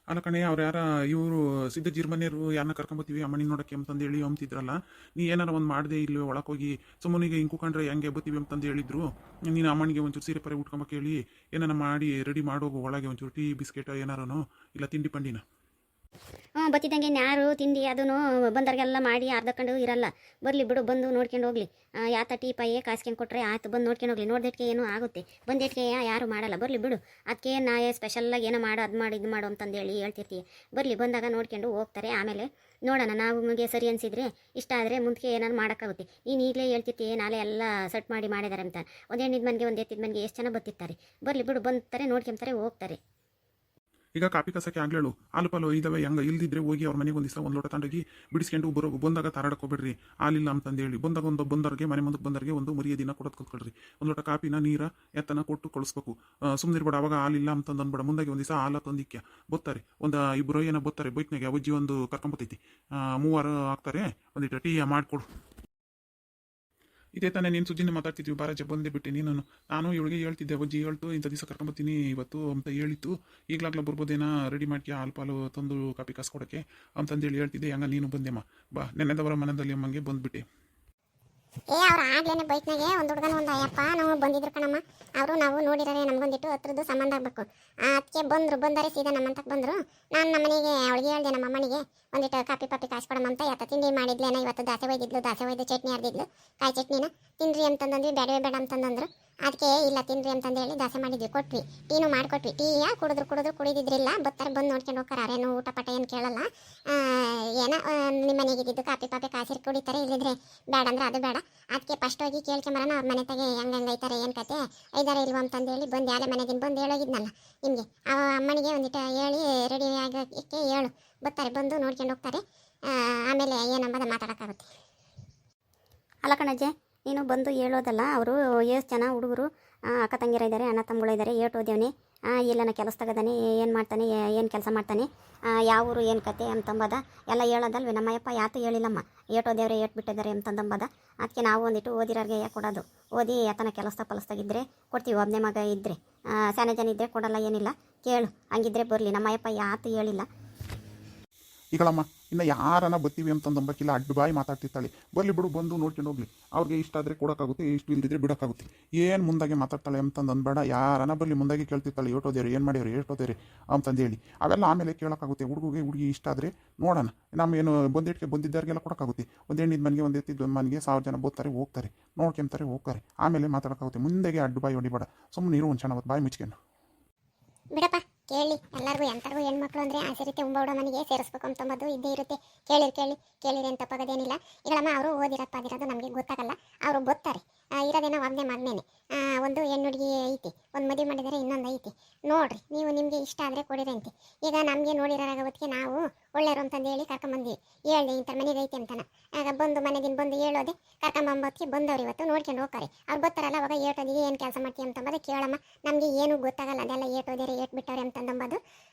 ಅಲ್ಲ ಕಣೆ ಅವ್ರು ಯಾರ ಇವರು ಸಿದ್ಧ ಜೀರ್ಮನೆಯರು ಯಾರನ್ನ ಕರ್ಕೊಂಬತ್ತೀವಿ ಅಮ್ಮನಿ ನೋಡಕ್ಕೆ ಅಂತಂದೇಳಿ ಅಂತಿದ್ರಲ್ಲ. ನೀ ಏನಾರ ಒಂದು ಮಾಡದೆ ಇಲ್ಲಿ ಒಳಗೆ ಹೋಗಿ ಸುಮ್ಮನಿಗೆ ಹಿಂಗೆ ಕೂಕೊಂಡ್ರೆ ಹೆಂಗೆ ಬತ್ತೀವಿ ಅಂತಂದು ಹೇಳಿದ್ರು. ನೀನು ಅಮ್ಮನಿಗೆ ಒಂಚೂರು ಸೀರೆ ಪರೆ ಉಟ್ಕೊಂಬಕ್ಕೆ ಹೇಳಿ ಏನಾರ ಮಾಡಿ ರೆಡಿ ಮಾಡೋಗು, ಒಳಗೆ ಒಂಚೂರು ಟೀ ಬಿಸ್ಕೆಟ್ ಏನಾರನು ಇಲ್ಲ ತಿಂಡಿ ಪಂಡಿನ. ಹ್ಞೂ ಬತ್ತಿದ್ದಂಗೆ ಯಾರು ತಿಂಡಿ ಅದನ್ನು ಬಂದವ್ರಿಗೆಲ್ಲ ಮಾಡಿ ಅರ್ಧಕೊಂಡು ಇರಲ್ಲ. ಬರಲಿ ಬಿಡು, ಬಂದು ನೋಡ್ಕೊಂಡು ಹೋಗ್ಲಿ. ಯಾತ ಟೀ ಪಾಯೇ ಕಾಸ್ಕೊಂಡು ಕೊಟ್ಟರೆ ಆಯ್ತು, ಬಂದು ನೋಡ್ಕೊಂಡು ಹೋಗ್ಲಿ. ನೋಡ್ದೆಟ್ಗೆ ಏನೂ ಆಗುತ್ತೆ, ಬಂದೇಟ್ಗೆ ಯಾರು ಮಾಡಲ್ಲ. ಬರಲಿ ಬಿಡು, ಅದಕ್ಕೆ ನಾ ಸ್ಪೆಷಲ್ಲಾಗಿ ಏನೋ ಮಾಡು ಅದು ಮಾಡಿ ಇದು ಮಾಡು ಅಂತಂದೇಳಿ ಹೇಳ್ತಿರ್ತೀವಿ. ಬರಲಿ, ಬಂದಾಗ ನೋಡ್ಕೊಂಡು ಹೋಗ್ತಾರೆ. ಆಮೇಲೆ ನೋಡೋಣ, ನಾವು ನಮಗೆ ಸರಿ ಅನಿಸಿದ್ರೆ ಇಷ್ಟ ಆದರೆ ಮುಂದಕ್ಕೆ ಏನಾದ್ರು ಮಾಡೋಕ್ಕಾಗುತ್ತೆ. ನೀನು ಈಗಲೇ ಹೇಳ್ತಿರ್ತೀವಿ ನಾಳೆ ಎಲ್ಲ ಸೆಟ್ ಮಾಡಿ ಮಾಡಿದ್ದಾರೆ ಅಂತ. ಒಂದು ಹೆಣ್ಣಿದ ಮನೆಗೆ ಒಂದು ಎತ್ತಿದ ಮನೆಗೆ ಎಷ್ಟು ಜನ ಬತ್ತಿರ್ತಾರೆ. ಬರಲಿ ಬಿಡು, ಬಂತಾರೆ ನೋಡ್ಕೊಂತಾರೆ ಹೋಗ್ತಾರೆ. ಈಗ ಕಾಪಿ ಕಸಕ್ಕೆ ಆಗ್ಲೇಳು ಹಾಲು ಪಾಲು ಇದಾವೆ, ಹೆಂಗೆ ಇಲ್ದಿದ್ರೆ ಹೋಗಿ ಅವ್ರ ಮನೆಗೆ ಒಂದು ದಿವಸ ಒಂದು ಲೋಟ ತಗೊಂಡೋಗಿ ಬಿಡಿಸ್ಕೊಂಡು ಬರೋಗು. ಬಂದಾಗ ತಾರಾಡಕೋಬೇಡ್ರಿ, ಹಾಲಿಲ್ಲ ಅಂತಂದೇಳಿ. ಬಂದಾಗ ಒಂದು ಬಂದವ್ರಿಗೆ ಮನೆ ಮುಂದಕ್ಕೆ ಬಂದವ್ರಿಗೆ ಒಂದು ಮರಿಯ ದಿನ ಕೊಡೋದು ಕಲ್ತ್ಕೊಳ್ರಿ. ಒಂದು ಲೋಟ ಕಾಪಿನ ನೀರ ಎತ್ತನ ಕೊಟ್ಟು ಕಳಿಸ್ಬೇಕು. ಸುಮ್ಮನೆ ಇರ್ಬೇಡ, ಅವಾಗ ಹಾಲಿಲ್ಲ ಅಂತಂದು ಅನ್ಬೇಡ. ಮುಂದಾಗೆ ಒಂದು ದಿವಸ ಹಾಲು ತಂದಿಕ್ಕ ಬತ್ತಾರೆ, ಒಂದು ಇಬ್ಬರು ಏನೋ ಬತ್ತಾರೆ ಬೈಕ್ನಾಗೆ. ಅಜ್ಜಿ ಒಂದು ಕರ್ಕೊಂಬತ್ತೈತಿ, ಮೂವರು ಆಗ್ತಾರೆ. ಒಂದಿಟ್ಟು ಟೀ ಮಾಡಿಕೊಡು. ಇದೇ ತಾನೇ ನೀನು ಸುದ್ದಿನ ಮಾತಾಡ್ತಿದ್ವಿ, ಬಾರಜ ಬಂದೇ ಬಿಟ್ಟು ನೀನು. ನಾನು ಇವಳಿಗೆ ಹೇಳ್ತಿದ್ದೆ, ಅಜ್ಜಿ ಹೇಳ್ತು ಇಂಥ ದಿವಸ ಕರ್ಕೊಂಬತ್ತೀನಿ ಇವತ್ತು ಅಂತ ಹೇಳಿತ್ತು. ಈಗಲಾಗ್ಲೂ ಬರ್ಬೋದೇನೋ ರೆಡಿ ಮಾಡ್ತೀಯಾ ಹಾಲು ಪಾಲು ತಂದು ಕಾಪಿ ಕಾಸು ಕೊಡೋಕ್ಕೆ ಅಂತಂದೇಳಿ ಹೇಳ್ತಿದ್ದೆ. ಹಂಗ ನೀನು ಬಂದೆಮ್ಮ, ಬಾ ನೆನ್ನೆದವರ ಮನದಲ್ಲಿ ಅಮ್ಮಂಗೆ ಬಂದುಬಿಟ್ಟೆ. ಅವ್ರು ಆಗ್ಲೇನೆ ಬೈಕ್ನಾಗೆ ಒಂದು ಹುಡುಗನ ಒಂದು ಅಯ್ಯಪ್ಪ ನಾವು ಬಂದಿದ್ರು ಕಣಮ್ಮ. ಅವರು ನಾವು ನೋಡಿದರೆ ನಮ್ಗೊಂದಿಟ್ಟು ಹತ್ರದ್ದು ಸಂಬಂಧ ಆಗಬೇಕು. ಅದಕ್ಕೆ ಬಂದರೆ ಸೀದಾ ನಮ್ಮಂತಕ್ಕೆ ಬಂದರು. ನಾನು ನಮ್ಮನೆಗೆ ಅವಳಿಗೆ ಹೇಳಿದೆ, ನಮ್ಮ ಅಮ್ಮನಿಗೆ ಒಂದಿಟ್ಟು ಕಾಪಿ ಕಾಸು ಕೊಡಮ್ಮ ಅಂತ. ಯಾತ ತಿಂಡಿ ಮಾಡಿದ್ಲೇನ ಇವತ್ತು, ದಾಸೆ ಒಯ್ದು ಚಟ್ನಿ ಅರ್ದಿದ್ಲು, ಕಾಯಿ ಚಟ್ನಿನ ತಿನ್ರಿ ಅಂತಂದ್ವಿ. ಬೇಡ ಅಂತಂದಂದ್ರು. ಅದಕ್ಕೆ ಇಲ್ಲ ತಿನ್ರಿ ಅಂತಂದೇಳಿ ದಾಸೆ ಮಾಡಿದ್ವಿ, ಕೊಟ್ವಿ. ಟೀನು ಮಾಡಿಕೊಟ್ವಿ. ಟೀಯ ಕುಡಿದಿದ್ರಿಲ್ಲ. ಬರ್ತಾರೆ, ಬಂದು ನೋಡ್ಕೊಂಡು ಹೋಗ್ತಾರೆ. ಅರೇನು ಊಟ ಪಾಠ ಏನು ಕೇಳಲ್ಲ. ಏನೋ ನಿಮ್ಮ ಮನೆಗಿದ್ದು ಕಾಪಿ ಕಾಸಿರಿ ಕುಡಿತಾರೆ. ಇಲ್ಲಿದ್ರೆ ಬೇಡ ಅಂದ್ರೆ ಅದು ಬೇಡ. ಅದಕ್ಕೆ ಫಸ್ಟ್ ಹೋಗಿ ಕೇಳ್ಕೊಂಬರೋಣ ಅವ್ರ ಮನೆ ತಗೆ ಹೆಂಗೈತಾರೆ ಏನು ಕತೆ ಐದಾರ ಇಲ್ವ ಅಂತಂದೇಳಿ ಬಂದು ಯಾರೇ ಮನೆಗಿನ ಬಂದು ಹೇಳೋಗಿದ್ನಲ್ಲ ನಿಮಗೆ. ಆ ಅಮ್ಮನಿಗೆ ಒಂದಿಟ್ಟು ಹೇಳಿ ರೆಡಿ ಆಗೋಕ್ಕೆ ಹೇಳು. ಬರ್ತಾರೆ, ಬಂದು ನೋಡ್ಕೊಂಡು ಹೋಗ್ತಾರೆ. ಆಮೇಲೆ ಏನಂಬದ ಮಾತಾಡೋಕ್ಕಾಗುತ್ತೆ. ಅಲ್ಲ ಕಣಜ್ಜೆ, ನೀನು ಬಂದು ಹೇಳೋದಲ್ಲ. ಅವರು ಎಷ್ಟು ಜನ ಹುಡುಗರು ಅಕ್ಕ ತಂಗಿರ ಇದ್ದಾರೆ, ಅಣ್ಣ ತಮ್ಮಗಳು ಇದ್ದಾರೆ. ಏಟು ಓದ್ಯವನೇ ಇಲ್ಲನ ಕೆಲಸ ತಗದಾನೆ, ಏನು ಮಾಡ್ತಾನೆ, ಏನು ಕೆಲಸ ಮಾಡ್ತಾನೆ, ಯಾವ ಊರು ಏನು ಕತೆ ಅಂತಂಬದ ಎಲ್ಲ ಹೇಳೋದಲ್ವೇ. ನಮ್ಮಯ್ಯಪ್ಪ ಯಾತು ಹೇಳಿಲ್ಲಮ್ಮ, ಏಟು ಓದ್ಯವ್ರೆ ಏಟು ಬಿಟ್ಟಿದ್ದಾರೆ ಅಂತಂದಂಬದ. ಅದಕ್ಕೆ ನಾವು ಒಂದಿಟ್ಟು ಓದಿರೋರಿಗೆ ಕೊಡೋದು. ಓದಿ ಯಾತನ ಕೆಲಸದಾಗಿದ್ದರೆ ಕೊಡ್ತೀವಿ. ಒಬ್ಬನೇ ಮಗ ಇದ್ದರೆ, ಸ್ಯಾನೆ ಜನ ಇದ್ದರೆ ಕೊಡಲ್ಲ, ಏನಿಲ್ಲ. ಕೇಳು, ಹಂಗಿದ್ರೆ ಬರಲಿ. ನಮ್ಮಯ್ಯಪ್ಪ ಯಾತು ಹೇಳಿಲ್ಲ. ಈಗಳಮ್ಮ ಇನ್ನು ಯಾರನ್ನ ಬತ್ತೀವಿ ಅಂತಂದಂಬಕ್ಕಿಲ್ಲ, ಅಡ್ಡು ಬಾಯಿ ಮಾತಾಡ್ತಿರ್ತಾಳೆ. ಬರಲಿ ಬಿಡು, ಬಂದು ನೋಡ್ಕೊಂಡು ಹೋಗ್ಲಿ. ಅವ್ರಿಗೆ ಇಷ್ಟ ಆದರೆ ಕೊಡೋಕ್ಕಾಗುತ್ತೆ, ಇಷ್ಟು ಇಲ್ದಿದ್ರೆ ಬಿಡೋಕ್ಕಾಗುತ್ತೆ. ಏನು ಮುಂದಾಗೆ ಮಾತಾಡ್ತಾಳೆ ಅಂತಂದು ಅನ್ಬೇಡ. ಯಾರನ್ನ ಬರಲಿ ಮುಂದಾಗೆ ಕೇಳ್ತಿರ್ತಾಳೆ, ಏಟೋದೇರಿ ಏನು ಮಾಡ್ಯಾವ್ರಿ ಏಟೋದೇರಿ ಅಂತಂದೇಳಿ. ಅವೆಲ್ಲ ಆಮೇಲೆ ಕೇಳೋಕ್ಕಾಗುತ್ತೆ. ಹುಡುಗಿ ಇಷ್ಟ ಆದರೆ ನೋಡೋಣ. ನಮ್ಮೇನು ಬಂದಿಟ್ಟಿಗೆ ಬಂದಿದ್ದಾರಿಗೆಲ್ಲ ಕೊಡೋಕ್ಕಾಗುತ್ತೆ. ಒಂದು ಹೆಣ್ಣಿದ ಮನೆಗೆ ಒಂದು ಎತ್ತಿದ ಮನೆಗೆ 1000 ಜನ ಬೋತಾರೆ ಹೋಗ್ತಾರೆ, ನೋಡ್ಕೊಂತಾರೆ ಹೋಗ್ತಾರೆ. ಆಮೇಲೆ ಮಾತಾಡೋಕ್ಕಾಗುತ್ತೆ. ಮುಂದೆಗೆ ಅಡ್ಡು ಬಾಯಿ ಹೊಡಿಬೇಡ, ಸುಮ್ಮನೆ ಇರು ಒಂದು ಚೆನ್ನಾಗಿ ಬಾಯಿ ಮುಚ್ಕೊಂಡು. ಬಿಡಪ್ಪ, ಕೇಳಿ ಎಲ್ಲರಿಗೂ ಎಂಥರಿಗೂ ಹೆಣ್ಮಕ್ಳು ಅಂದರೆ ಆಸೆ ಇರುತ್ತೆ. ಉಂಬ ಮನೆಗೆ ಸೇರಿಸ್ಬೇಕು ಅಂತಂಬದು ಇದ್ದೇ ಇರುತ್ತೆ. ಕೇಳಿರಿ ಅಂತ ತಪ್ಪೋದೇನಿಲ್ಲ. ಈಗಳಮ್ಮ ಅವರು ಓದಿರೋದು ನಮಗೆ ಗೊತ್ತಾಗಲ್ಲ. ಅವರು ಗೊತ್ತಾರೆ. ಇರೋದೇನೋ ಒಬ್ಬನೇ ಮಗನೇನೆ. ಒಂದು ಹೆಣ್ಣು ಹುಡುಗಿ ಐತಿ, ಒಂದು ಮದುವೆ ಮಾಡಿದರೆ ಇನ್ನೊಂದು ಐತಿ. ನೋಡ್ರಿ, ನೀವು ನಿಮಗೆ ಇಷ್ಟ ಆದರೆ ಕೊಡಿರಿ ಅಂತೆ. ಈಗ ನಮಗೆ ನೋಡಿರೋರಾಗೋದಕ್ಕೆ ನಾವು ಒಳ್ಳೆಯರು ಅಂತಂದೇಳಿ ಕರ್ಕೊಂಬಂದ್ವಿ. ಹೇಳ್ದೆ ಇಂಥ ಮನೆಗೆ ಐತೆ ಅಂತಾನ. ಆಗ ಬಂದು ಮನೆದಿನ ಬಂದು ಹೇಳೋದೆ ಕರ್ಕೊಂಬಂಬತ್ತಿಗೆ ಬಂದವ್ರು ಇವತ್ತು ನೋಡ್ಕೊಂಡು ಹೋಗ್ತಾರೆ. ಅವ್ರು ಬರ್ತಾರಲ್ಲ, ಅವಾಗ ಏಟೋದಿಗೆ ಏನು ಕೆಲಸ ಮಾಡ್ತೀವಿ ಅಂತಂಬದು ಕೇಳಮ್ಮ. ನಮಗೆ ಏನೂ ಗೊತ್ತಾಗಲ್ಲ. ಅದೆಲ್ಲ ಏಟೋದೇರಿ ಏಟ್ ಬಿಟ್ಟವ್ರೆ ಅಂತಂದಂಬದು.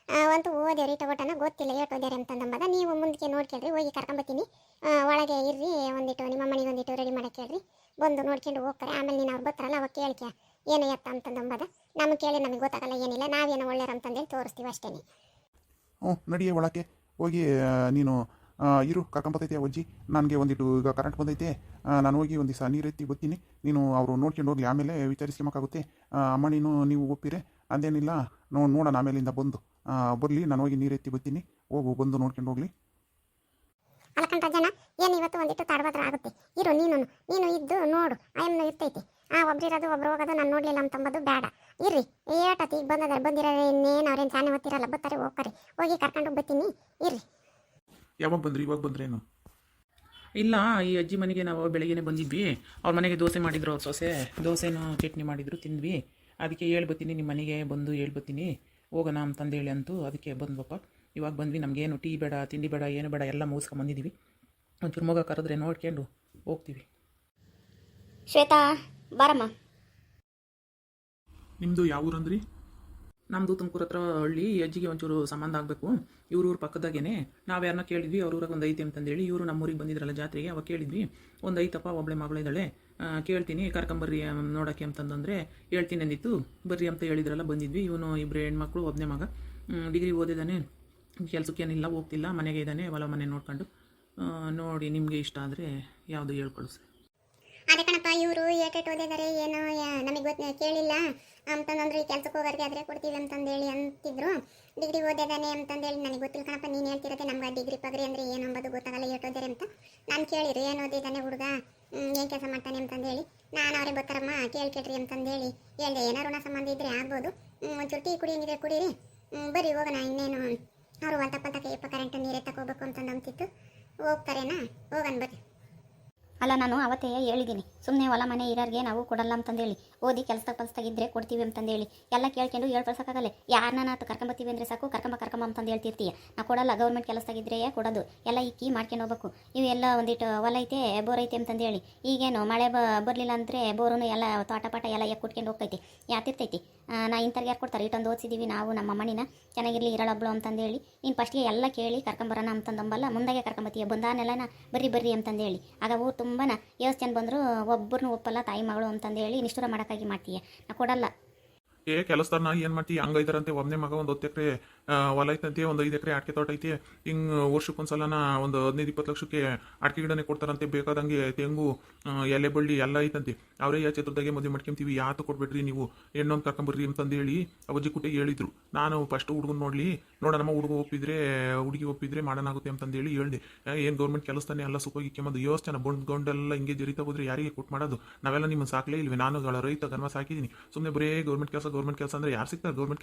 ಒಂದು ಓದೇವ್ರಿ ಟೊಗೊಟನ ಗೊತ್ತಿಲ್ಲ ಏಟೋದೇರಿ ಅಂತಂದಂಬದ. ನೀವು ಮುಂದಕ್ಕೆ ನೋಡ್ಕೊಳ್ರಿ, ಹೋಗಿ ಕರ್ಕೊಂಬತ್ತೀನಿ. ಒಳಗೆ ಇರ್ರಿ, ಒಂದಿಟ್ಟು ನಿಮ್ಮ ಮನೆಗೆ ಒಂದಿಟ್ಟು ರೆಡಿ ಮಾಡಕ್ಕೆ ಹೇಳ್ರಿ. ಬಂದು ನೋಡ್ಕೊಂಡು ಹೋಗ್ತಾರೆ. ಆಮೇಲೆ ನೀನು ಅವ್ರು ಬರ್ತಾರಲ್ಲ, ಅವಾಗ ಕೇಳ್ಕ ಏನು ಎತ್ತ ಅಂತಂದಂಬದ. ನಮಗೆ ಕೇಳಿ ನಮಗೆ ಗೊತ್ತಾಗಲ್ಲ, ಏನಿಲ್ಲ. ನಾವೇನೋ ಒಳ್ಳೆಯರು ಅಂತಂದೇಳಿ ತೋರಿಸ್ತೀವಿ ಅಷ್ಟೇ. ನಡಿಯೇ ಒಳಕ್ಕೆ ಹೋಗಿ ನೀನು ಇರು, ಕರ್ಕೊಂಬತ್ತೈತೆ ಅಜ್ಜಿ. ನನಗೆ ಒಂದಿಟ್ಟು ಈಗ ಕರೆಂಟ್ ಬಂದೈತೆ, ನಾನು ಹೋಗಿ ಒಂದು ದಿವಸ ನೀರೆತ್ತಿ ಬರ್ತೀನಿ. ನೀನು ಅವರು ನೋಡ್ಕೊಂಡು ಹೋಗ್ಲಿ, ಆಮೇಲೆ ವಿಚಾರಿಸ್ಕೊಂಬಕ್ಕಾಗುತ್ತೆ. ಅಮ್ಮ ನೀವು ಒಪ್ಪಿರೆ ಅದೇನಿಲ್ಲ, ನೋಡೋಣ ಆಮೇಲಿಂದ ಬಂದು ಬರಲಿ. ನಾನು ಹೋಗಿ ನೀರೆತ್ತಿ ಬರ್ತೀನಿ, ಹೋಗು ಬಂದು ನೋಡ್ಕೊಂಡು ಹೋಗ್ಲಿ. ಅಲ್ಲಕಂತ ಜನ ಏನು ಇವತ್ತು ಒಂದಿಟ್ಟು ತಡಬಾದ್ರ ಆಗುತ್ತೆ. ಇರು, ನೀನು ಇದ್ದು ನೋಡು, ಆಯಮ್ಮನ ಇರ್ತೈತಿ. ಒಬ್ರಿರೋದು ಒಬ್ರು ಹೋಗೋದು ನಾನು ನೋಡಲಿಲ್ಲ ಅಂತಂಬದು ಬೇಡ. ಇರ್ರಿ, ಏಟತಿ ಈಗ ಬಂದಿರೋ ಇನ್ನೇನು ಅವ್ರೇನು ಚಾನೆ ಓದ್ತಿರಲ್ಲ, ಬರ್ತಾರೆ ಹೋಗ್ತಾರೆ. ಹೋಗಿ ಕರ್ಕೊಂಡು ಬರ್ತೀನಿ, ಇರ್ರಿ. ಯಾವಾಗ ಬಂದ್ರಿ? ಇವಾಗ ಬಂದ್ರೇನು? ಇಲ್ಲ, ಈ ಅಜ್ಜಿ ಮನೆಗೆ ನಾವು ಬೆಳಗ್ಗೆನೇ ಬಂದಿದ್ವಿ. ಅವ್ರ ಮನೆಗೆ ದೋಸೆ ಮಾಡಿದ್ರು, ಅವ್ರ ಸೊಸೆ ದೋಸೆನೂ ಚಟ್ನಿ ಮಾಡಿದ್ರು, ತಿಂದ್ವಿ. ಅದಕ್ಕೆ ಹೇಳ್ಬತ್ತೀನಿ, ನಿಮ್ಮ ಮನೆಗೆ ಬಂದು ಹೇಳ್ಬತ್ತೀನಿ, ಹೋಗೋಣ ಅಂತಂದೇಳಿ ಅಂತು. ಅದಕ್ಕೆ ಬಂದ್ವಪ್ಪ. ಇವಾಗ ಬಂದ್ವಿ. ನಮಗೇನು ಟೀ ಬೇಡ, ತಿಂಡಿ ಬೇಡ, ಏನು ಬೇಡ, ಎಲ್ಲ ಮುಗಿಸ್ಕೊಂಬಂದಿದ್ದೀವಿ. ಒಂಚೂರು ಮಗ ಕರೆದ್ರೆ ನೋಡ್ಕೊಂಡು ಹೋಗ್ತೀವಿ. ಶ್ವೇತಾ, ಬಾರಮ್ಮ. ನಿಮ್ಮದು ಯಾವ ಊರಂದ್ರಿ? ನಮ್ಮದು ತುಮಕೂರು ಹತ್ರ ಹಳ್ಳಿ. ಅಜ್ಜಿಗೆ ಒಂಚೂರು ಸಂಬಂಧ ಆಗಬೇಕು. ಇವ್ರ ಪಕ್ಕದಾಗೇನೆ. ನಾವು ಯಾರನ್ನ ಕೇಳಿದ್ವಿ, ಅವ್ರ ಊರಾಗ ಒಂದು ಐತೆ ಅಂತಂದೇಳಿ. ಇವರು ನಮ್ಮೂರಿಗೆ ಬಂದಿದ್ರಲ್ಲ ಜಾತ್ರೆಗೆ, ಅವಾಗ ಕೇಳಿದ್ವಿ. ಒಂದು ಐತಪ್ಪ, ಒಬ್ಬಳೆ ಮಗಳಿದ್ದಾಳೆ, ಕೇಳ್ತೀನಿ ಕರ್ಕೊಂಬರ್ರಿ ನೋಡೋಕ್ಕೆ ಅಂತಂದರೆ ಹೇಳ್ತೀನಿ ಅಂದಿತ್ತು. ಬರ್ರಿ ಅಂತ ಹೇಳಿದ್ರಲ್ಲ, ಬಂದಿದ್ವಿ. ಇವನು ಇಬ್ಬರು ಹೆಣ್ಮಕ್ಳು, ಒಬ್ಬನೇ ಮಗ ಡಿಗ್ರಿ ಓದಿದ್ದಾನೆ. ಕೆಲಸಕ್ಕೇನಿಲ್ಲ, ಹೋಗ್ತಿಲ್ಲ, ಮನೆಗೆ ಇದ್ದಾನೆ, ಹೊಲ ಮನೆ ನೋಡ್ಕೊಂಡು ನೋಡಿ ನಿಮಗೆ ಇಷ್ಟ ಆದರೆ ಯಾವುದು ಹೇಳ್ಕೊಳಿಸಿ. ಅದೇ ಕಣಪ್ಪ, ಇವರು ಏಟೇಟ್ ಓದಿದ್ದಾರೆ ಏನೋ ನಮಗೆ ಕೇಳಿಲ್ಲ ಅಂತಂದ್ರೆ ಕೆಲ್ಸಕ್ಕೆ ಹೋಗೋರಿಗೆ ಆದರೆ ಕೊಡ್ತೀವಿ ಅಂತಂದೇಳಿ ಅಂತಿದ್ರು. ಡಿಗ್ರಿ ಓದಿದ್ದಾನೆ ಅಂತಂದೇಳಿ ನನಗೆ ಗೊತ್ತಿಲ್ಲ ಕಣಪ್ಪ, ನೀನು ಹೇಳ್ತಿರೋದೆ ನಮ್ಗೆ ಡಿಗ್ರಿ ಪಗ್ರಿ ಅಂದರೆ ಏನು ಅಂಬೋದು ಗೊತ್ತಾಗಲ್ಲ, ಏಟೋದಿದ್ದಾರೆ ಅಂತ. ನಾನು ಕೇಳಿರಿ ಏನು ಓದಿದ್ದಾನೆ ಹುಡುಗ, ಏನು ಕೆಲಸ ಮಾಡ್ತಾನೆ ಅಂತಂದೇಳಿ. ನಾನು ಅವರೇ ಗೊತ್ತಾರಮ್ಮ ಕೇಳ್ರಿ ಅಂತಂದೇಳಿ ಹೇಳಿದೆ. ಏನೋ ಋಣ ಸಂಬಂಧ ಇದ್ದರೆ ಆಗ್ಬೋದು, ಒಂಚೂರು ಟೀ ಕುಡಿಯಂಗಿದ್ರೆ ಕುಡೀರಿ, ಬರ್ರಿ ಹೋಗೋಣ. ಇನ್ನೇನು ಅವರು ಹೊಲ್ತಪ್ಪಲ್ತಕ್ಕೆ ಯಪ್ಪ ಕರೆಂಟ್ ನೀರೇ ತಗೋಬೇಕು ಅಂತಂದು ಅಂತಿತ್ತು. ಹೋಗ್ತಾರೇನಾ, ಹೋಗೋಣ ಬರ್ರಿ. ಅಲ್ಲ, ನಾನು ಅವತ್ತೇ ಹೇಳಿದ್ದೀನಿ, ಸುಮ್ಮನೆ ಹೊಲ ಮನೆ ಇರೋರಿಗೆ ನಾವು ಕೊಡಲ್ಲ ಅಂತಂದೇಳಿ, ಓದಿ ಕೆಲಸದಾಗಿದ್ದರೆ ಕೊಡ್ತೀವಿ ಅಂತಂದೇಳಿ. ಎಲ್ಲ ಕೇಳ್ಕೊಂಡು ಹೇಳ್ಕೊಳ್ಸೋಕ್ಕಾಗಲ್ಲ. ಯಾರನ್ನ ಕರ್ಕೊಂಬತ್ತೀವಿ ಅಂದರೆ ಸಾಕು, ಕರ್ಕೊಂಬ ಅಂತಂದು ಹೇಳ್ತಿರ್ತೀಯ. ನಾವು ಕೊಡಲ್ಲ, ಗೌರ್ಮೆಂಟ್ ಕೆಲಸದಾಗಿದ್ದರೆ ಕೊಡೋದು, ಎಲ್ಲ ಇಕ್ಕಿ ಮಾಡ್ಕೊಂಡು ಹೋಗ್ಬೇಕು. ಇವೆಲ್ಲ ಒಂದಿಟ್ಟು ಹೊಲ ಐತೆ, ಬೋರ್ ಐತೆ ಅಂತಂದೇಳಿ, ಈಗೇನು ಮಳೆ ಬರಲಿಲ್ಲ ಅಂದರೆ ಬೋರು ಎಲ್ಲ ತೋಟ ಎಲ್ಲ ಕುಟ್ಕೊಂಡು ಹೋಗ್ತೈತಿ, ಯಾತಿರ್ತೈತಿ. ನಾ ಇಂಥವ್ರಿಗೆ ಯಾರು ಕೊಡ್ತಾರೆ, ಇಟ್ಟೊಂದು ಓದಿಸಿದ್ದೀವಿ ನಾವು ನಮ್ಮ ಮಣ್ಣಿನ, ಚೆನ್ನಾಗಿರಲಿ ಇರೋಳೊಬ್ಳು ಅಂತಂದೇಳಿ. ನೀನು ಫಸ್ಟಿಗೆ ಎಲ್ಲ ಕೇಳಿ ಕರ್ಕೊಂಬರೋಣ ಅಂತಂದಂಬಲ್ಲ, ಮುಂದಾಗೆ ಕರ್ಕೊಂಬತ್ತೀಯ, ಬಂದಾನೆಲ್ಲ ಬರ್ರಿ ಅಂತಂದೇಳಿ. ಆಗ ಊರು ತುಂಬಾ ಎಷ್ಟು ಜನ ಬಂದರೂ ಒಬ್ಬರನ್ನೂ ಒಪ್ಪಲ್ಲ, ತಾಯಿ ಮಗಳು ಅಂತಂದೇಳಿ ನಿಷ್ಠುರ ಮಾಡೋಕ್ಕಾಗಿ ಮಾಡ್ತೀಯ. ನಾ ಕೊಡಲ್ಲ. ಕೆಲಸದಾರನ ಏನು ಮಾಡ್ತಿ, ಹಂಗೈತಾರಂತೆ. ಒಬ್ಬನೇ ಮಗ ಒಂದು 10 ಎಕರೆ ಹೊಲ ಐತಂತೆ, ಒಂದು 5 ಎಕರೆ ಅಡಿಕೆ ತೋಟ ಐತಿ. ಹಿಂಗೆ ವರ್ಷಕ್ಕೊಂದ್ಸಲನ ಒಂದು 15-20 ಲಕ್ಷಕ್ಕೆ ಅಡಿಕೆ ಗಿಡನೇ ಕೊಡ್ತಾರಂತೆ. ಬೇಕಾದಂಗೆ ತೆಂಗು, ಎಲೆ ಬಳ್ಳಿ ಎಲ್ಲ ಐತಂತೆ. ಅವರೇ ಚತುರ್ದಾಗೆ ಮದುವೆ ಮಾಡ್ಕೊಂತೀವಿ, ಯಾತು ಕೊಡ್ಬೇಡ್ರಿ ನೀವು, ಹೆಣ್ಣೊಂದು ಕರ್ಕೊಂಬರ್ರಿ ಅಂತಂದೇಳಿ ಅಜ್ಜಿ ಕುಟ್ಟೆ ಹೇಳಿದ್ರು. ನಾನು ಫಸ್ಟ್ ಹುಡುಗನ ನೋಡೋಣಮ್ಮ, ಹುಡುಗಿ ಒಪ್ಪಿದ್ರೆ ಮಾಡೋಣಾಗುತ್ತೆ ಅಂತಂದೇಳಿ ಹೇಳಿದೆ. ಏನು ಗೌರ್ಮೆಂಟ್ ಕೆಲಸನೇ ಎಲ್ಲ ಸುಖೋಗಿಕ್ಕೆಂಬುದು ಯೋಚನೆ ಗೊಂಡೆಲ್ಲ ಹಿಂಗೆ ಜರಿತಾ ಹೋದ್ರೆ ಯಾರಿಗೆ ಕೊಟ್ಟು ಮಾಡೋದು? ನಾವೆಲ್ಲ ನಿಮ್ಮನ್ನು ಸಾಕಲೇ ಇಲ್ವೇ? ನಾನು ರೈತ ಗನ್ಮ ಸಾಕಿದ್ದೀನಿ. ಸುಮ್ಮನೆ ಬರೇ ಗೌರ್ಮೆಂಟ್ ಕೆಲಸ ಅಂದರೆ ಯಾರು ಸಿಗ್ತಾರೆ? ಗೌರ್ಮೆಂಟ್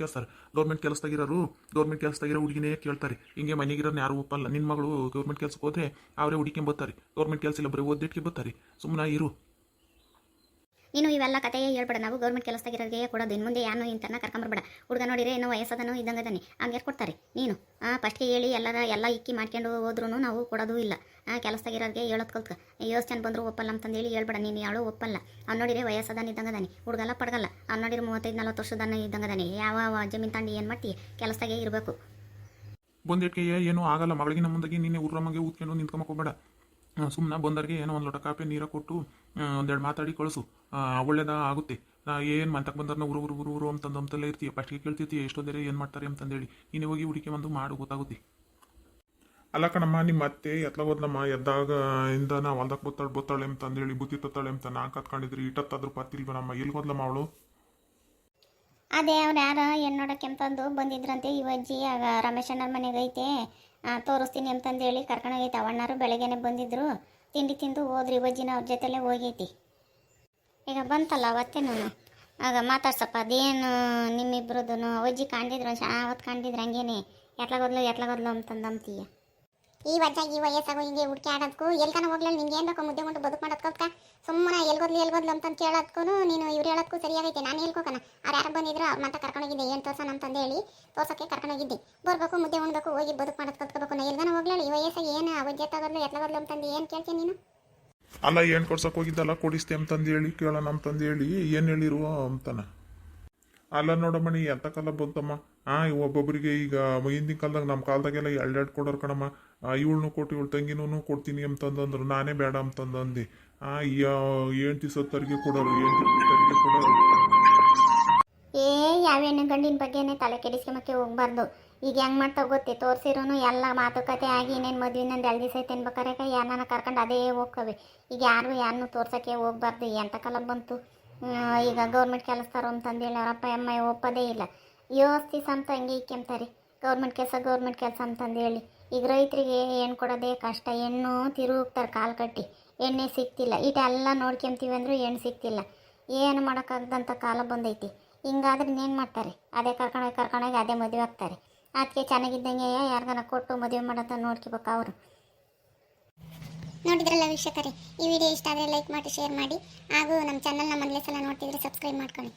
ಕೆಲಸದಾಗಿರೋ ಹುಡುಗಿನೇ ಕೇಳ್ತಾರೆ. ಹಿಂಗೆ ಮನೆಗಿರೋರು ಯಾರು ಒಪ್ಪಲ್ಲ. ನಿನ್ನ ಮಗಳು ಗೌರ್ಮೆಂಟ್ ಕೆಲಸಕ್ಕೆ ಹೋದ್ರೆ ಅವರೇ ಹುಡುಕೊಂಬರ್ತಾರೆ. ಗೌರ್ಮೆಂಟ್ ಕೆಲಸ ಇಲ್ಲ, ಬರೀ ಓದಿಟ್ಕೆ ಬರ್ತಾರೆ. ಸುಮ್ಮನೆ ಇರು. ನೀನು ಇವೆಲ್ಲ ಕಥೆಯೇ ಹೇಳ್ಬೇಡ. ನಾವು ಗೌರ್ಮೆಂಟ್ ಕೆಲಸದಾಗಿರೋರಿಗೆ ಕೊಡೋದು. ಇನ್ನು ಮುಂದೆ ಯಾನು ಇಂತನ ಕರ್ಕೊಂಬರ್ಬೇಡ. ಹುಡುಗ ನೋಡಿದ್ರೆ ಏನೋ ವಯಸ್ಸದನೋ ಇದ್ದಂಗದಾನೆ, ಹಂಗೆ ಕೊಡ್ತಾರೆ. ನೀನು ಫಸ್ಟ್ಗೆ ಹೇಳಿ ಎಲ್ಲ ಇಕ್ಕಿ ಮಾಡ್ಕೊಂಡು ಹೋದ್ರೂ ನಾವು ಕೊಡೋದು ಇಲ್ಲ. ಕೆಲಸದಾಗಿರೋರಿಗೆ ಹೇಳೋದು ಕಲ್ತ್ಕ. ಯೋಚನೆ ಜನ ಬಂದರೂ ಒಪ್ಪಲ್ಲ ಅಂತಂದೇಳಿ ಹೇಳ್ಬೇಡ. ನೀನು ಯಾಳು ಒಪ್ಪಲ್ಲ. ಅವ್ನು ನೋಡಿದ್ರೆ ವಯಸ್ಸದಾನ ಇದ್ದಂಗದಾನೆ, ಹುಡುಗಲ್ಲ ಪಡಗಲ್ಲ. ಅವ್ನು ನೋಡಿದ್ರೆ 35-40 ವರ್ಷದಾನ ಇದ್ದಂಗದಾನೆ. ಯಾವ ಜಮೀನು ತಾಂಡಿ ಏನು ಮಾಡ್ತೀಯ? ಕೆಲಸದಾಗೆ ಇರಬೇಕು. ಬಂದಿಟ್ಕೆ ಏನೂ ಆಗಲ್ಲ. ಮಗಳಿಗಿನ ಮುಂದಾಗಿ ನೀನೇ ಊರಮಗೆ ಊದ್ಕೊಂಡು ನಿಂತ್ಕೊಂಬೋಗ್ಬೇಡ. ಸುಮ್ಮನೆ ಬಂದವ್ರಿಗೆ ಏನೋ ಒಂದು ಲೋಟ ಕಾಫಿ ನೀರ ಕೊಟ್ಟು ಒಂದೆರಡು ಮಾತಾಡಿ ಕಳಿಸು, ಒಳ್ಳೇದ ಆಗುತ್ತೆ. ಏನು ಮಂತಕ್ಕೆ ಬಂದವ್ರನ್ನ ಊರು ಅಂತಂದಲ್ಲೇ ಇರ್ತೀಯ. ಫಸ್ಟಿಗೆ ಕೇಳ್ತಿರ್ತೀಯ ಎಷ್ಟೋದೇರೆ ಏನು ಮಾಡ್ತಾರೆ ಅಂತಂದೇಳಿ. ನೀನು ಹೋಗಿ ಹುಡುಕಿ ಒಂದು ಮಾಡು, ಗೊತ್ತಾಗುತ್ತೆ. ಅಲ್ಲ ಕಣಮ್ಮ, ನಿಮ್ಮ ಅತ್ತೆ ಎತ್ಲ ಹೋದ್ಲಮ್ಮ, ಎದ್ದಾಗ ಇಂದ ನಾ ಹೊಲ್ದಕ್ಕೆ ಬತ್ತಾಳೆ ಅಂತಂದೇಳಿ ಬುತ್ತಿ ತತ್ತಾಳೆ ಅಂತ ನಾ ಕತ್ಕೊಂಡಿದ್ರಿ. ಇಟ್ಟತ್ತಾದ್ರೂ ಪತ್ತಿಲ್ವ ನಮ್ಮ? ಎಲ್ಲಿ ಹೋದ್ಲಮ್ಮ ಅವಳು? ಅದೇ ಅವ್ರು ಯಾರ ಏನು ನೋಡೋಕೆ ಅಂತಂದು ಬಂದಿದ್ರಂತೆ. ಈ ಅಜ್ಜಿ ಆಗ ರಮೇಶಣ್ಣನ ಮನೆಗೆ ಐತೆ, ತೋರಿಸ್ತೀನಿ ಅಂತಂದೇಳಿ ಕರ್ಕೊಂಡೋಗೈತೆ. ಅವಣ್ಣಾರು ಬೆಳಗ್ಗೆನೆ ಬಂದಿದ್ರು, ತಿಂಡಿ ತಿಂದು ಹೋದ್ರಿ. ಇವಜ್ಜಿನ ಅವ್ರ ಜೊತೆಲೇ ಹೋಗೈತಿ. ಈಗ ಬಂತಲ್ಲ ಅವತ್ತೇನು ಆಗ ಮಾತಾಡ್ಸಪ್ಪ. ಅದೇನು ನಿಮ್ಮಿಬ್ರದ್ದು ಅವಜ್ಜಿ ಕಾಣ್ದಿದ್ರು, ಅವತ್ತು ಕಾಣ್ದಿದ್ರು ಹಂಗೇನೆ ಎತ್ಲಾಗೋದ್ಲು ಅಂತಂದಂತೀಯ. ಈ ವಜ್ಜಾಗಿ ವಯಸ್ಸಾಗೋ ಹಿಂಗೆ ಹುಡುಕಿ ಆಡೋದಕ್ಕೂ ಎಲ್ಕನ ಹೋಗ್ಲಿಲ್ಲ. ನಿಂಗೆ ಏನು ಬೇಕೋ ಮುದ್ದೆ ಮುಟ್ಟು ಬದುಕು ಮಾಡೋದ್ಕೋಸ್ಕ ಸುಮ್ಮನೆ ಎಲ್ಗೋದ್ಲು ಅಂತ ಕೇಳೋದಕ್ಕೂ ನೀನು ಇವ್ರು ಹೇಳೋದಕ್ಕೂ ಸರಿಯಾಗೈತೆ. ನಾನು ಹೇಳ್ಕೋಕನ ಅವ್ರು ಯಾರು ಬಂದಿದ್ರು ಅವ್ರ ಮತ ಕರ್ಕೊಂಡೋಗಿದ್ದೆ, ಏನು ತೋರ್ಸೋಣ ಅಂತಂದೇಳಿ ತೋರ್ಸೋಕ್ಕೆ ಕರ್ಕೊಂಡೋಗಿದ್ದೆ. ಬರ್ಬೇಕು, ಮುದ್ದೆ ಉಣ್ಬೇಕು, ಹೋಗಿ ಬದುಕು ಮಾಡೋದು ಕಲ್ತ್ಕೋಬೇಕು. ನಾ ಎಲ್ಗನ ಹೋಗ್ಲಿಲ್ಲ. ಈ ವಯಸ್ಸಾಗಿ ಏನು ಅವಜ್ಜಿ ಎತ್ಲಾಗೋದ್ಲು ಅಂತಂದು ಏನು ಕೇಳ್ತೀನಿ ನೀನು? ಅಲ್ಲ, ಏನು ಕೊಡ್ಸಕ್ಕೆ ಹೋಗಿದ್ದಲ್ಲ, ಕೊಡಿಸ್ತೆ ಅಂತಂದೇಳಿ ಕೇಳೋಣ ಅಂತಂದೇಳಿ ಏನು ಹೇಳಿರುವ ಅಂತಾನ. ಅಲ್ಲ ನೋಡಮ್ಮಣಿ, ಎಂಥ ಕಾಲ ಬಂತಮ್ಮ. ಒಬ್ಬೊಬ್ಬರಿಗೆ ಈಗ ಹಿಂದಿನ ಕಾಲದಾಗ ನಮ್ಮ ಕಾಲದಾಗೆಲ್ಲ ಎರಡೆರಡು ಕೊಡೋರು ಕಣಮ್ಮ. ಇವಳನ್ನು ಕೊಟ್ಟು ಇವಳು ತಂಗಿನೂ ಕೊಡ್ತೀನಿ ಅಂತಂದಂದ್ರು. ನಾನೇ ಬೇಡ ಅಂತಂದಂದೆ. ಹೆಂಡ್ತಿ ಸತ್ತರಿಗೆ ಕೊಡೋರು, ಹೆಂಡ್ತಿ ಕೊಡೋರು. ಯಾವ ಹೆಣ್ಣು ಗಂಡಿನ ಬಗ್ಗೆನೇ ತಲೆ ಕೆಡಿಸ್ಕೊಂಬಕ್ಕೆ ಹೋಗ್ಬಾರ್ದು. ಈಗ ಹೆಂಗೆ ಮಾಡ್ತಾವ ಗೊತ್ತೇ, ತೋರಿಸಿರೋನು ಎಲ್ಲ ಮಾತುಕತೆ ಆಗಿ ಇನ್ನೇನು ಮದುವೆ ಇನ್ನೊಂದು 2 ದಿವಸ ಐತೆ ಅನ್ಬೇಕಾರೆ ಯಾರನ್ನ ಕರ್ಕೊಂಡು ಅದೇ ಹೋಗ್ತವೆ. ಈಗ ಯಾರನ್ನೂ ತೋರ್ಸೋಕ್ಕೆ ಹೋಗ್ಬಾರ್ದು. ಎಂಥ ಕಾಲ ಬಂತು. ಈಗ ಗೌರ್ಮೆಂಟ್ ಕೆಲಸದಾರು ಅಂತಂದೇಳಿ ಅವರಪ್ಪ ಅಮ್ಮ ಒಪ್ಪೋದೇ ಇಲ್ಲ. ಯೋಸ್ತಿ ಸಂತ ಹಂಗೆ ಇಕ್ಕೆಂತಾರೆ, ಗೌರ್ಮೆಂಟ್ ಕೆಲಸ ಅಂತಂದೇಳಿ. ಈಗ ರೈತರಿಗೆ ಹೆಣ್ಣು ಕೊಡೋದೇ ಕಷ್ಟ. ಹೆಣ್ಣು ತಿರುಗ್ತಾರೆ ಕಾಲು ಕಟ್ಟಿ, ಎಣ್ಣೆ ಸಿಗ್ತಿಲ್ಲ. ಇಟೆಲ್ಲ ನೋಡ್ಕೊಂತೀವಿ ಅಂದರೂ ಹೆಣ್ಣು ಸಿಗ್ತಿಲ್ಲ. ಏನು ಮಾಡೋಕ್ಕಾಗ್ದಂಥ ಕಾಲ ಬಂದೈತಿ. ಹಿಂಗಾದ್ರೆ ಇನ್ನೇನು ಮಾಡ್ತಾರೆ? ಅದೇ ಕರ್ಕೊಂಡೋಗಿ ಅದೇ ಮದುವೆ ಆಗ್ತಾರೆ. ಅದಕ್ಕೆ ಚೆನ್ನಾಗಿದ್ದಂಗೆ ಯಾರಿಗಾನ ಕೊಟ್ಟು ಮದುವೆ ಮಾಡೋದ ನೋಡ್ಕೋಬೇಕು ಅವರು. ನೋಡಿದ್ರಲ್ಲ ವೀಕ್ಷಕರೇ, ಈ ವಿಡಿಯೋ ಇಷ್ಟ ಆದರೆ ಲೈಕ್ ಮಾಡಿ, ಶೇರ್ ಮಾಡಿ, ಹಾಗೂ ನಮ್ಮ ಚಾನಲ್ನ ಮೊದಲೇ ಸಲ ನೋಡ್ತಿದ್ರೆ ಸಬ್ಸ್ಕ್ರೈಬ್ ಮಾಡ್ಕೊಳ್ಳಿ.